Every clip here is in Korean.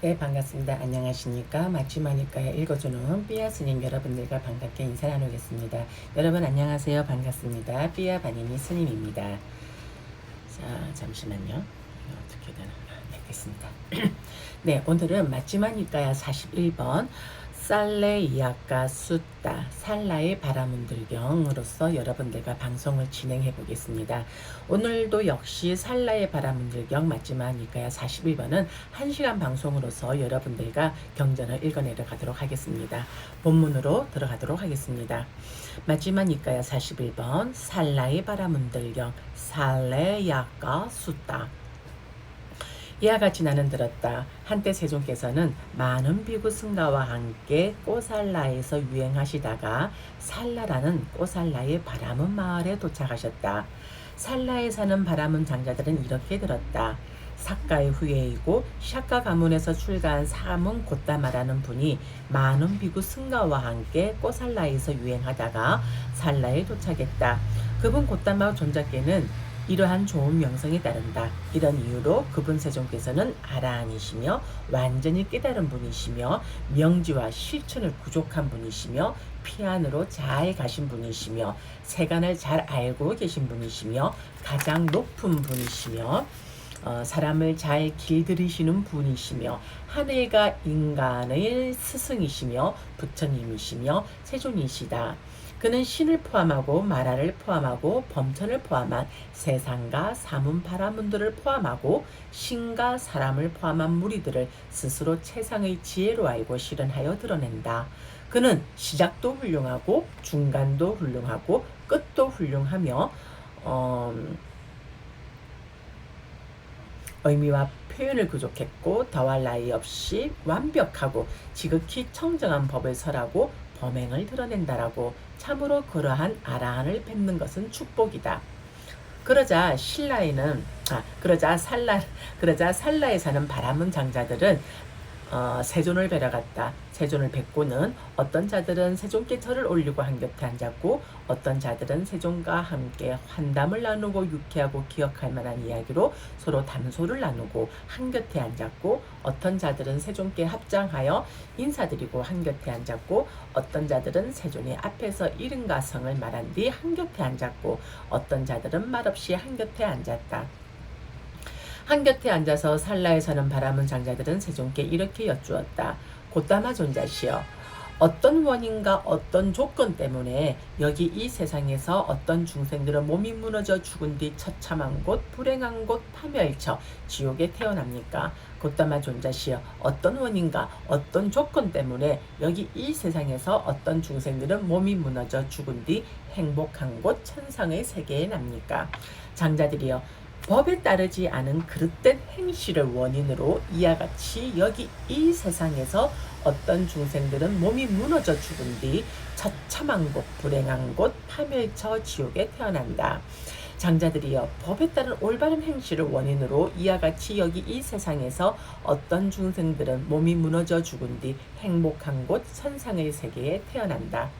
네, 반갑습니다. 안녕하십니까. 맞춤하니까요. 읽어주는 삐아 스님 여러분들과 반갑게 인사 나누겠습니다. 여러분 안녕하세요. 반갑습니다. 삐아 바니니 스님입니다. 자, 잠시만요. 이거 어떻게 되나? 네, 됐습니다. 네, 오늘은 맞춤하니까요. 41번 살레 이아까 숫다 살라의 바라문들경으로서 여러분들과 방송을 진행해 보겠습니다. 오늘도 역시 살라의 바라문들경 맞지마니까요 41번은 1시간 방송으로서 여러분들과 경전을 읽어내려 가도록 하겠습니다. 본문으로 들어가도록 하겠습니다. 맞지마니까요 41번 살라의 바라문들경 살레 이아까 숫다. 이와 같이 나는 들었다. 한때 세종께서는 많은 비구 승가와 함께 꼬살라에서 유행하시다가 살라라는 꼬살라의 바람은 마을에 도착하셨다. 살라에 사는 바람은 장자들은 이렇게 들었다. 사가의 후예이고 샤카 가문에서 출가한 사문 곧다마라는 분이 많은 비구 승가와 함께 꼬살라에서 유행하다가 살라에 도착했다. 그분 곧다마 존자께는 이러한 좋은 명성이 따른다. 이런 이유로 그분 세종께서는 아라한이시며 완전히 깨달은 분이시며 명지와 실천을 부족한 분이시며 피안으로 잘 가신 분이시며 세간을 잘 알고 계신 분이시며 가장 높은 분이시며 사람을 잘 길들이시는 분이시며 하늘과 인간의 스승이시며 부처님이시며 세존이시다. 그는 신을 포함하고 마라를 포함하고 범천을 포함한 세상과 사문 바라문들을 포함하고 신과 사람을 포함한 무리들을 스스로 최상의 지혜로 알고 실현하여 드러낸다. 그는 시작도 훌륭하고 중간도 훌륭하고 끝도 훌륭하며 의미와 표현을 부족했고 더할 나위 없이 완벽하고 지극히 청정한 법을 설하고 범행을 드러낸다라고. 참으로 그러한 아라한을 뵙는 것은 축복이다. 그러자 살라에 사는 바라문 장자들은 세존을 뵈러 갔다. 세존을 뵙고는 어떤 자들은 세존께 절을 올리고 한곁에 앉았고 어떤 자들은 세존과 함께 환담을 나누고 유쾌하고 기억할 만한 이야기로 서로 담소를 나누고 한곁에 앉았고 어떤 자들은 세존께 합장하여 인사드리고 한곁에 앉았고 어떤 자들은 세존이 앞에서 이름과 성을 말한 뒤 한곁에 앉았고 어떤 자들은 말없이 한곁에 앉았다. 한곁에 앉아서 살라에 사는 바라문 장자들은 세종께 이렇게 여쭈었다. 곧다마 존자시여, 어떤 원인과 어떤 조건 때문에 여기 이 세상에서 어떤 중생들은 몸이 무너져 죽은 뒤 처참한 곳, 불행한 곳, 파멸처, 지옥에 태어납니까? 곧다마 존자시여, 어떤 원인과 어떤 조건 때문에 여기 이 세상에서 어떤 중생들은 몸이 무너져 죽은 뒤 행복한 곳, 천상의 세계에 납니까? 장자들이여, 법에 따르지 않은 그릇된 행실을 원인으로 이와 같이 여기 이 세상에서 어떤 중생들은 몸이 무너져 죽은 뒤 처참한 곳, 불행한 곳, 파멸처 지옥에 태어난다. 장자들이여, 법에 따른 올바른 행실을 원인으로 이와 같이 여기 이 세상에서 어떤 중생들은 몸이 무너져 죽은 뒤 행복한 곳, 천상의 세계에 태어난다.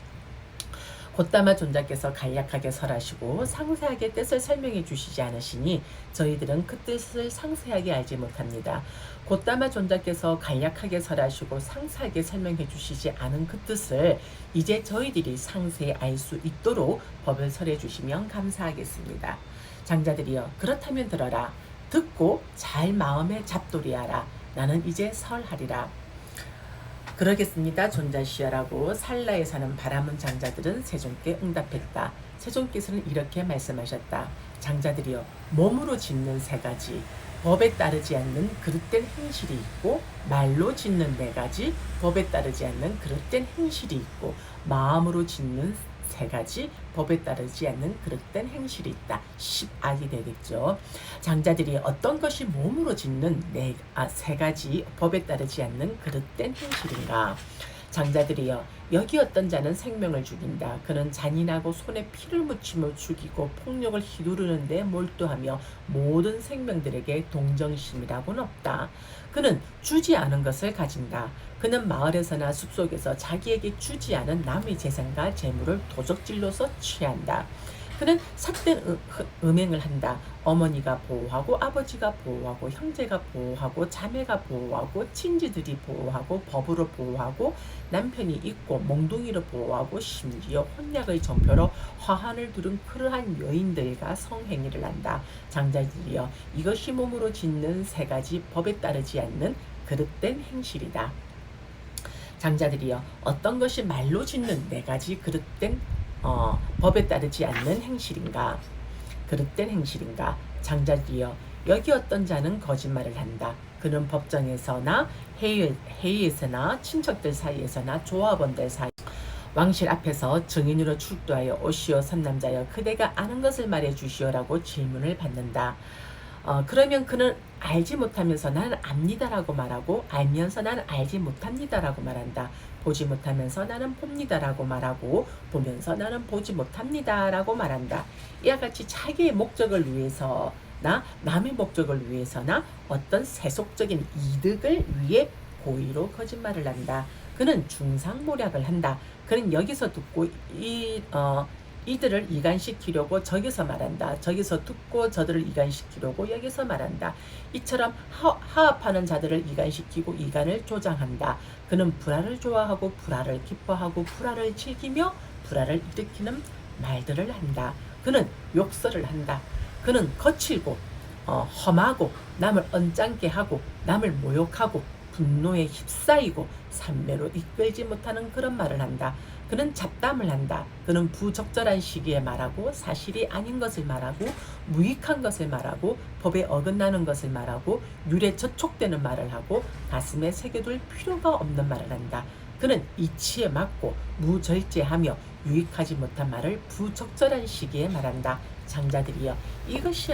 곧다마 존자께서 간략하게 설하시고 상세하게 뜻을 설명해 주시지 않으시니 저희들은 그 뜻을 상세하게 알지 못합니다. 곧다마 존자께서 간략하게 설하시고 상세하게 설명해 주시지 않은 그 뜻을 이제 저희들이 상세히 알 수 있도록 법을 설해 주시면 감사하겠습니다. 장자들이여, 그렇다면 들어라. 듣고 잘 마음에 잡돌이하라. 나는 이제 설하리라. 그러겠습니다. 존자시여라고 살라에 사는 바라문 장자들은 세종께 응답했다. 세종께서는 이렇게 말씀하셨다. 장자들이여, 몸으로 짓는 세 가지, 법에 따르지 않는 그릇된 행실이 있고 말로 짓는 네 가지, 법에 따르지 않는 그릇된 행실이 있고 마음으로 짓는 세 가지, 법에 따르지 않는 그릇된 행실이 있다. 10악이 되겠죠. 장자들이 어떤 것이 몸으로 짓는 세 가지 법에 따르지 않는 그릇된 행실인가? 장자들이여, 여기 어떤 자는 생명을 죽인다. 그는 잔인하고 손에 피를 묻히며 죽이고 폭력을 휘두르는 데 몰두하며 모든 생명들에게 동정심이라고는 없다. 그는 주지 않은 것을 가진다. 그는 마을에서나 숲속에서 자기에게 주지 않은 남의 재산과 재물을 도적질로서 취한다. 그는 삿된 음행을 한다. 어머니가 보호하고 아버지가 보호하고 형제가 보호하고 자매가 보호하고 친지들이 보호하고 법으로 보호하고 남편이 있고 몽둥이로 보호하고 심지어 혼약의 전표로 화환을 두른 그러한 여인들과 성행위를 한다. 장자들이여 이것이 몸으로 짓는 세 가지 법에 따르지 않는 그릇된 행실이다. 장자들이여 어떤 것이 말로 짓는 네 가지 그릇된 법에 따르지 않는 행실인가? 그릇된 행실인가? 장자들이여 여기 어떤 자는 거짓말을 한다. 그는 법정에서나 회의에서나 친척들 사이에서나 조합원들 사이 왕실 앞에서 증인으로 출두하여 오시오 선남자여 그대가 아는 것을 말해 주시오라고 질문을 받는다. 그러면 그는 알지 못하면서 나는 압니다라고 말하고 알면서 나는 알지 못합니다라고 말한다. 보지 못하면서 나는 봅니다라고 말하고 보면서 나는 보지 못합니다라고 말한다. 이와 같이 자기의 목적을 위해서나 남의 목적을 위해서나 어떤 세속적인 이득을 위해 고의로 거짓말을 한다. 그는 중상모략을 한다. 그는 여기서 듣고 이들을 이간시키려고 저기서 말한다. 저기서 듣고 저들을 이간시키려고 여기서 말한다. 이처럼 하합하는 자들을 이간시키고 이간을 조장한다. 그는 불화를 좋아하고 불화를 기뻐하고 불화를 즐기며 불화를 일으키는 말들을 한다. 그는 욕설을 한다. 그는 거칠고 험하고 남을 언짢게 하고 남을 모욕하고 분노에 휩싸이고 산매로 이끌지 못하는 그런 말을 한다. 그는 잡담을 한다. 그는 부적절한 시기에 말하고 사실이 아닌 것을 말하고 무익한 것을 말하고 법에 어긋나는 것을 말하고 율에 저촉되는 말을 하고 가슴에 새겨둘 필요가 없는 말을 한다. 그는 이치에 맞고 무절제하며 유익하지 못한 말을 부적절한 시기에 말한다. 장자들이여 이것이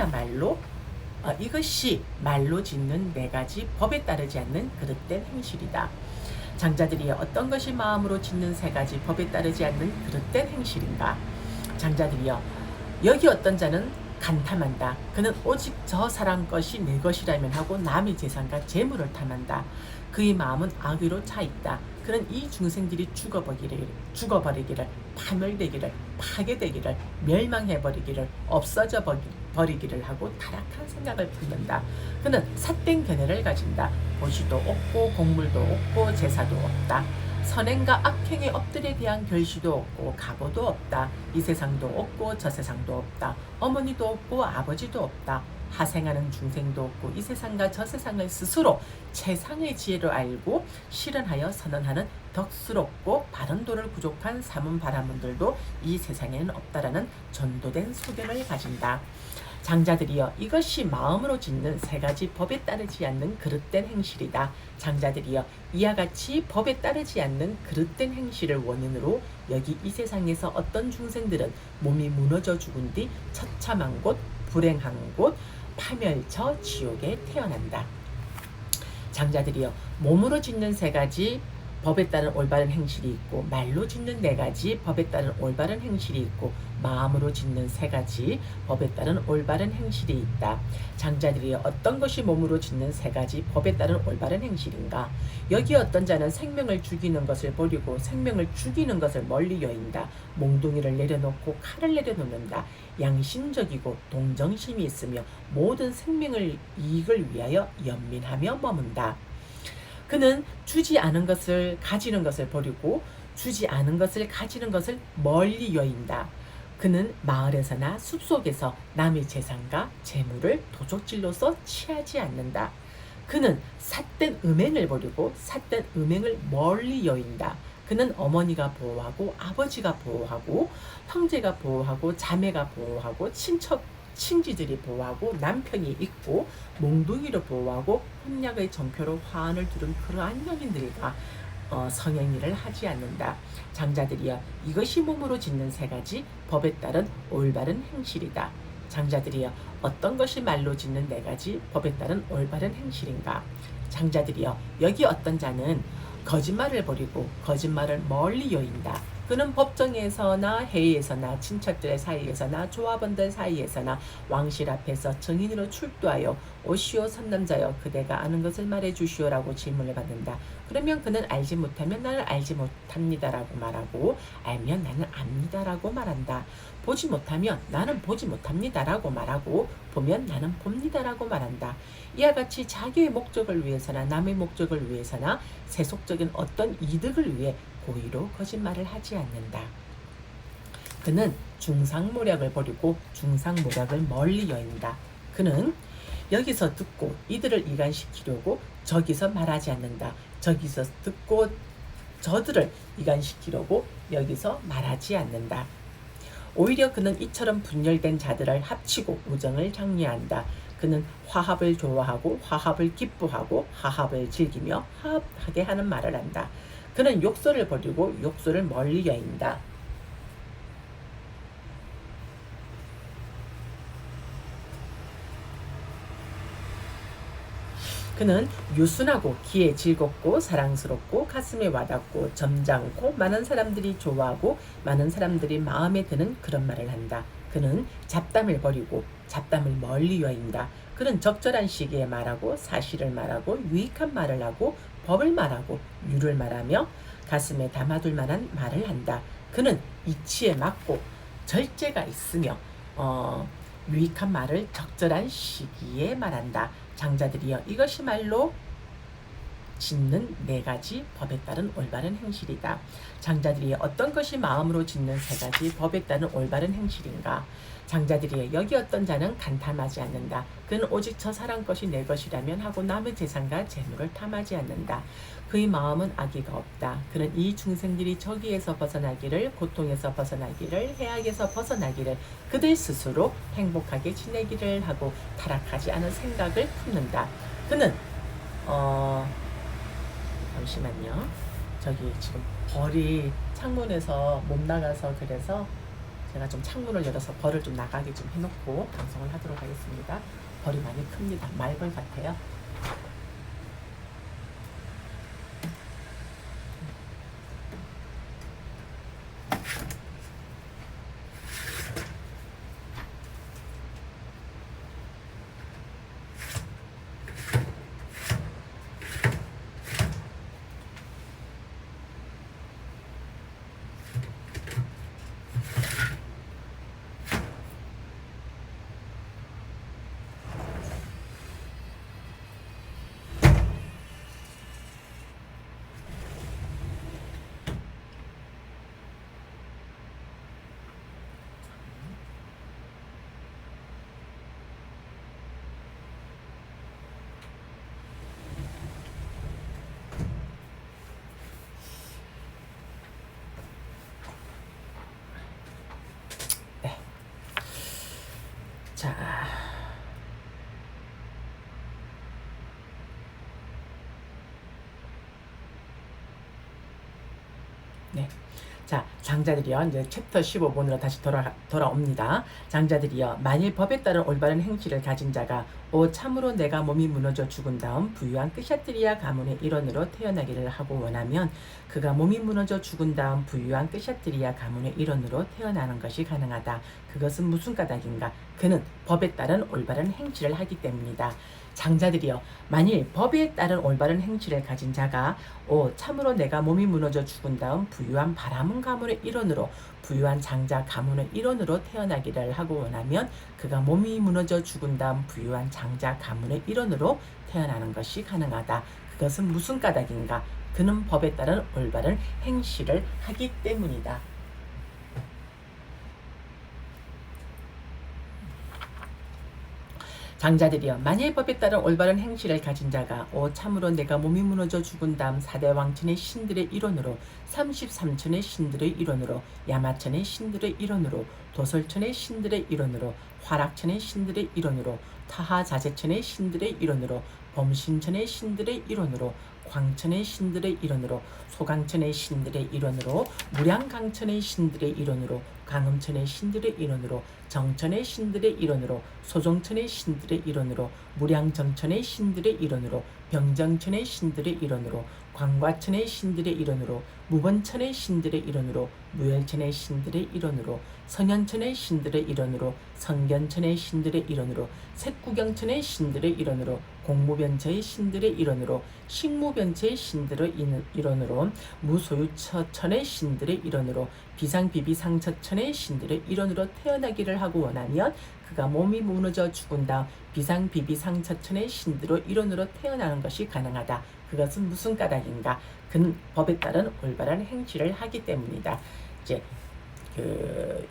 말로 짓는 네 가지 법에 따르지 않는 그릇된 행실이다. 장자들이 어떤 것이 마음으로 짓는 세 가지 법에 따르지 않는 그릇된 행실인가? 장자들이여 여기 어떤 자는 간탐한다. 그는 오직 저 사람 것이 내 것이라면 하고 남의 재산과 재물을 탐한다. 그의 마음은 악의로 차 있다. 그는 이 중생들이 죽어버리기를 파멸되기를 파괴되기를 멸망해버리기를 없어져 버리기를 하고 타락한 생각을 품는다. 그는 삿된 견해를 가진다. 보시도 없고 곡물도 없고 제사도 없다. 선행과 악행의 업들에 대한 결시도 없고 각오도 없다. 이 세상도 없고 저 세상도 없다. 어머니도 없고 아버지도 없다. 하생하는 중생도 없고 이 세상과 저 세상을 스스로 최상의 지혜로 알고 실현하여 선언하는 덕스럽고 바른 도를 부족한 사문 바라문들도 이 세상에는 없다라는 전도된 소견을 가진다. 장자들이여 이것이 마음으로 짓는 세 가지 법에 따르지 않는 그릇된 행실이다. 장자들이여 이와 같이 법에 따르지 않는 그릇된 행실을 원인으로 여기 이 세상에서 어떤 중생들은 몸이 무너져 죽은 뒤 처참한 곳 불행한 곳 파멸처 지옥에 태어난다. 장자들이여 몸으로 짓는 세 가지 법에 따른 올바른 행실이 있고 말로 짓는 네 가지 법에 따른 올바른 행실이 있고 마음으로 짓는 세 가지 법에 따른 올바른 행실이 있다. 장자들이 어떤 것이 몸으로 짓는 세 가지 법에 따른 올바른 행실인가? 여기 어떤 자는 생명을 죽이는 것을 버리고 생명을 죽이는 것을 멀리 여인다. 몽둥이를 내려놓고 칼을 내려놓는다. 양심적이고 동정심이 있으며 모든 생명을 이익을 위하여 연민하며 머문다. 그는 주지 않은 것을 가지는 것을 버리고 주지 않은 것을 가지는 것을 멀리 여인다. 그는 마을에서나 숲속에서 남의 재산과 재물을 도적질로서 취하지 않는다. 그는 삿된 음행을 버리고 삿된 음행을 멀리 여인다. 그는 어머니가 보호하고 아버지가 보호하고 형제가 보호하고 자매가 보호하고 친지들이 보호하고 남편이 있고 몽둥이로 보호하고 혼약의 전표로 화환을 두른 그러한 여인들과 성행위를 하지 않는다. 장자들이여 이것이 몸으로 짓는 세 가지 법에 따른 올바른 행실이다. 장자들이여 어떤 것이 말로 짓는 네 가지 법에 따른 올바른 행실인가? 장자들이여 여기 어떤 자는 거짓말을 버리고 거짓말을 멀리 여인다. 그는 법정에서나 회의에서나 친척들의 사이에서나 조합원들 사이에서나 왕실 앞에서 증인으로 출두하여 오시오 선남자여 그대가 아는 것을 말해주시오라고 질문을 받는다. 그러면 그는 알지 못하면 나는 알지 못합니다라고 말하고 알면 나는 압니다라고 말한다. 보지 못하면 나는 보지 못합니다라고 말하고 보면 나는 봅니다라고 말한다. 이와 같이 자기의 목적을 위해서나 남의 목적을 위해서나 세속적인 어떤 이득을 위해 고의로 거짓말을 하지 않는다. 그는 중상모략을 버리고 중상모략을 멀리 여긴다. 그는 여기서 듣고 이들을 이간시키려고 저기서 말하지 않는다. 저기서 듣고 저들을 이간시키려고 여기서 말하지 않는다. 오히려 그는 이처럼 분열된 자들을 합치고 우정을 장려한다. 그는 화합을 좋아하고 화합을 기뻐하고 화합을 즐기며 화합하게 하는 말을 한다. 그는 욕설을 버리고 욕설을 멀리 여긴다. 그는 유순하고 귀에 즐겁고 사랑스럽고 가슴에 와닿고 점잖고 많은 사람들이 좋아하고 많은 사람들이 마음에 드는 그런 말을 한다. 그는 잡담을 버리고 잡담을 멀리 여긴다. 그는 적절한 시기에 말하고 사실을 말하고 유익한 말을 하고 법을 말하고 유를 말하며 가슴에 담아둘 만한 말을 한다. 그는 이치에 맞고 절제가 있으며 유익한 말을 적절한 시기에 말한다. 장자들이여 이것이 말로 짓는 네 가지 법에 따른 올바른 행실이다. 장자들이 어떤 것이 마음으로 짓는 세 가지 법에 따른 올바른 행실인가? 장자들이 여기 어떤 자는 간탐하지 않는다. 그는 오직 저 사람 것이 내 것이라면 하고 남의 재산과 재물을 탐하지 않는다. 그의 마음은 악의가 없다. 그는 이 중생들이 저기에서 벗어나기를 고통에서 벗어나기를 해악에서 벗어나기를 그들 스스로 행복하게 지내기를 하고 타락하지 않은 생각을 품는다. 그는 잠시만요. 저기 지금 벌이 창문에서 못 나가서 그래서 제가 좀 창문을 열어서 벌을 좀 나가게 좀 해놓고 방송을 하도록 하겠습니다. 벌이 많이 큽니다. 말벌 같아요. 자, 네. 자, 장자들이여 이제 챕터 15번으로 다시 돌아옵니다. 장자들이여 만일 법에 따른 올바른 행실을 가진 자가 참으로 내가 몸이 무너져 죽은 다음 부유한 끄샤트리아 가문의 일원으로 태어나기를 하고 원하면 그가 몸이 무너져 죽은 다음 부유한 끄샤트리아 가문의 일원으로 태어나는 것이 가능하다. 그것은 무슨 까닭인가? 그는 법에 따른 올바른 행실을 하기 때문이다. 장자들이여 만일 법에 따른 올바른 행실을 가진 자가 참으로 내가 몸이 무너져 죽은 다음 부유한 바라문 가문의 일원으로 부유한 장자 가문의 일원으로 태어나기를 하고 원하면 그가 몸이 무너져 죽은 다음 부유한 장자 가문의 일원으로 태어나는 것이 가능하다. 그것은 무슨 까닭인가? 그는 법에 따른 올바른 행실을 하기 때문이다. 장자들이여 만일 법에 따른 올바른 행실을 가진 자가 참으로 내가 몸이 무너져 죽은 다음 4대 왕천의 신들의 일원으로 33천의 신들의 일원으로 야마천의 신들의 일원으로 도솔천의 신들의 일원으로 화락천의 신들의 일원으로 타하자제천의 신들의 일원으로 범신천의 신들의 일원으로 광천의 신들의 일원으로 소강천의 신들의 일원으로 무량강천의 신들의 일원으로 강음천의 신들의 일원으로 정천의 신들의 일원으로 소종천의 신들의 일원으로 무량정천의 신들의 일원으로 병정천의 신들의 일원으로 광과천의 신들의 일원으로, 무번천의 신들의 일원으로, 무열천의 신들의 일원으로, 선현천의 신들의 일원으로, 성견천의 신들의 일원으로, 색구경천의 신들의 일원으로, 공무변처의 신들의 일원으로, 식무변처의 신들의 일원으로, 무소유처천의 신들의 일원으로, 비상비비상처천의 신들의 일원으로 태어나기를 하고 원하면 그가 몸이 무너져 죽은 다음 비상비비상처천의 신들의 일원으로 태어나는 것이 가능하다. 그것은 무슨 까닭인가? 그는 법에 따른 올바른 행실을 하기 때문이다. 이제 그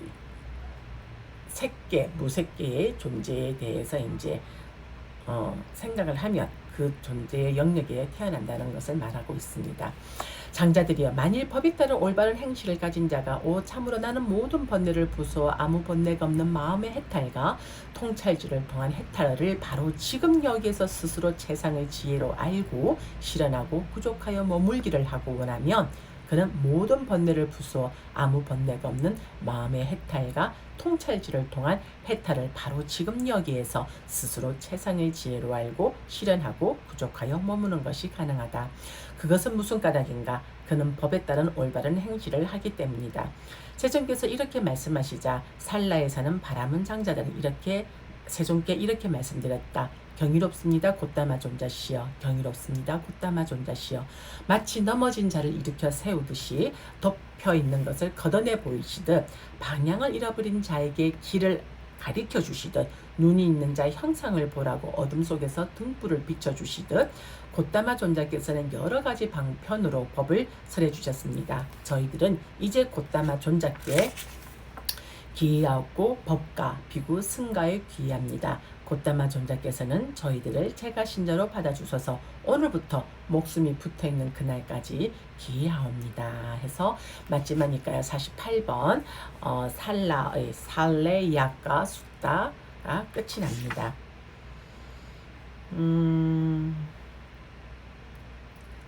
색계, 무색계의 존재에 대해서 이제 생각을 하면 그 존재의 영역에 태어난다는 것을 말하고 있습니다. 장자들이여, 만일 법에 따른 올바른 행실을 가진 자가 오 참으로 나는 모든 번뇌를 부수어 아무 번뇌가 없는 마음의 해탈과 통찰지를 통한 해탈을 바로 지금 여기에서 스스로 최상의 지혜로 알고 실현하고 부족하여 머물기를 하고 원하면 그는 모든 번뇌를 부수어 아무 번뇌가 없는 마음의 해탈과 통찰지를 통한 해탈을 바로 지금 여기에서 스스로 최상의 지혜로 알고 실현하고 부족하여 머무는 것이 가능하다. 그것은 무슨 까닭인가? 그는 법에 따른 올바른 행실을 하기 때문이다. 세종께서 이렇게 말씀하시자 살라에 사는 바람은 장자들은 이렇게 세종께 이렇게 말씀드렸다. 경이롭습니다. 곧다마 존자시여. 경이롭습니다. 곧다마 존자시여. 마치 넘어진 자를 일으켜 세우듯이 덮여 있는 것을 걷어내 보이시듯 방향을 잃어버린 자에게 길을 가리켜 주시듯 눈이 있는 자의 형상을 보라고 어둠 속에서 등불을 비춰 주시듯 곧다마 존자께서는 여러 가지 방편으로 법을 설해 주셨습니다. 저희들은 이제 곧다마 존자께 기이하고 법가, 비구, 승가에 기이합니다. 곧다마 존자께서는 저희들을 제가 신자로 받아주셔서 오늘부터 목숨이 붙어있는 그날까지 기이하옵니다. 해서 마지막이니까요. 48번 살라의 살레야가 숫다가 끝이 납니다.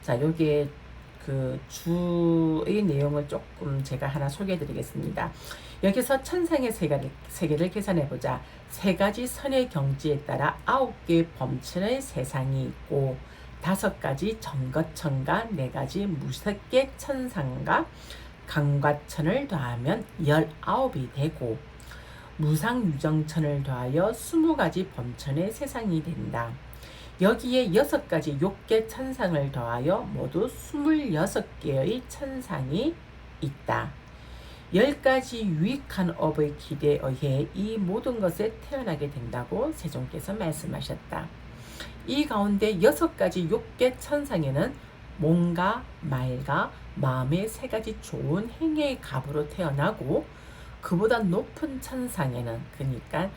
자, 여기에 그 주의 내용을 조금 제가 하나 소개해 드리겠습니다. 여기서 천상의 세계를 계산해보자. 세 가지 선의 경지에 따라 9개의 범천의 세상이 있고 5가지 정거천과 4가지 무색계 천상과 강과천을 더하면 19이 되고 무상유정천을 더하여 20가지 범천의 세상이 된다. 여기에 6가지 욕계 천상을 더하여 모두 26개의 천상이 있다. 10가지 유익한 업의 길에 의해 이 모든 것에 태어나게 된다고 세종께서 말씀하셨다. 이 가운데 6가지 욕계 천상에는 몸과 말과 마음의 3가지 좋은 행위의 갑으로 태어나고 그보다 높은 천상에는 그러니까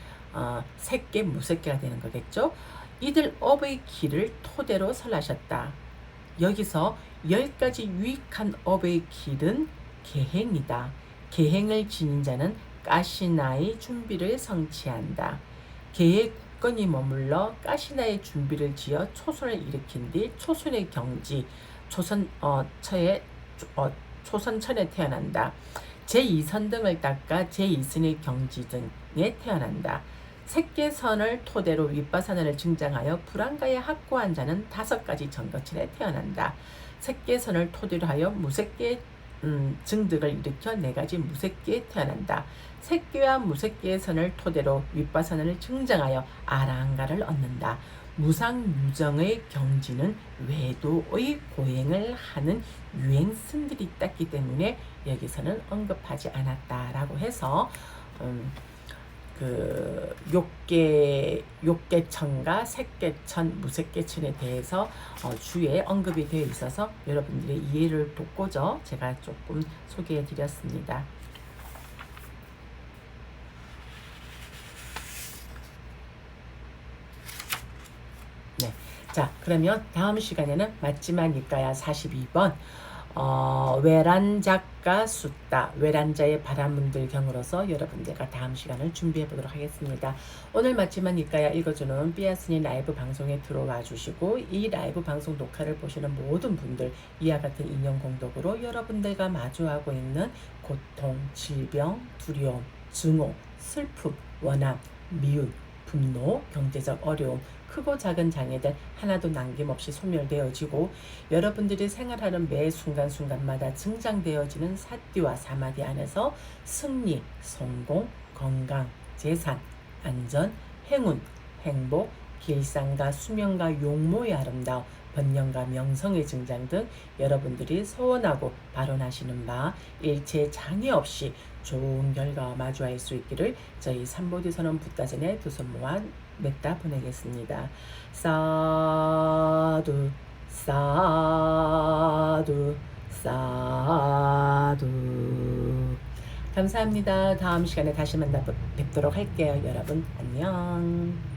색계 무색계가 되는 거겠죠. 이들 업의 길을 토대로 설하셨다. 여기서 10가지 유익한 업의 길은 계행이다. 계행을 지닌 자는 가시나의 준비를 성취한다. 계에 굳건히 머물러 가시나의 준비를 지어 초선을 일으킨 뒤 초선의 경지, 초선천에 태어난다. 제2선 등을 닦아 제2선의 경지 등에 태어난다. 색계선을 토대로 윗바사나를 증장하여 불안가에 확고한 자는 5가지 정거천에 태어난다. 색계선을 토대로 하여 무색계 증득을 일으켜 4가지 무색계에 태어난다. 색계와 무색계의 선을 토대로 윗바사나를 증장하여 아라한가를 얻는다. 무상유정의 경지는 외도의 고행을 하는 유행승들이 있기 때문에 여기서는 언급하지 않았다라고 해서 그 욕계천과 색계천, 무색계천에 대해서 주에 언급이 되어 있어서 여러분들의 이해를 돕고자 제가 조금 소개해 드렸습니다. 네. 자, 그러면 다음 시간에는 마지막일까야 42번 외란작가 숫다, 외란자의 바라문들 경으로서 여러분들과 다음 시간을 준비해 보도록 하겠습니다. 오늘 마지막 이까야 읽어주는 삐아스니 라이브 방송에 들어와 주시고 이 라이브 방송 녹화를 보시는 모든 분들 이와 같은 인연 공덕으로 여러분들과 마주하고 있는 고통, 질병, 두려움, 증오, 슬픔, 원함, 미움, 분노, 경제적 어려움, 크고 작은 장애들 하나도 남김없이 소멸되어지고 여러분들이 생활하는 매 순간순간마다 증장되어지는 사띠와 사마디 안에서 승리, 성공, 건강, 재산, 안전, 행운, 행복, 길상과 수명과 용모의 아름다움, 번영과 명성의 증장 등 여러분들이 소원하고 발언하시는 바 일체 장애 없이 좋은 결과와 마주할 수 있기를 저희 삼보디선언 붓다전에 두 손 모아 맺다 보내겠습니다. 사두 사두 사두. 감사합니다. 다음 시간에 다시 만나 뵙도록 할게요. 여러분 안녕.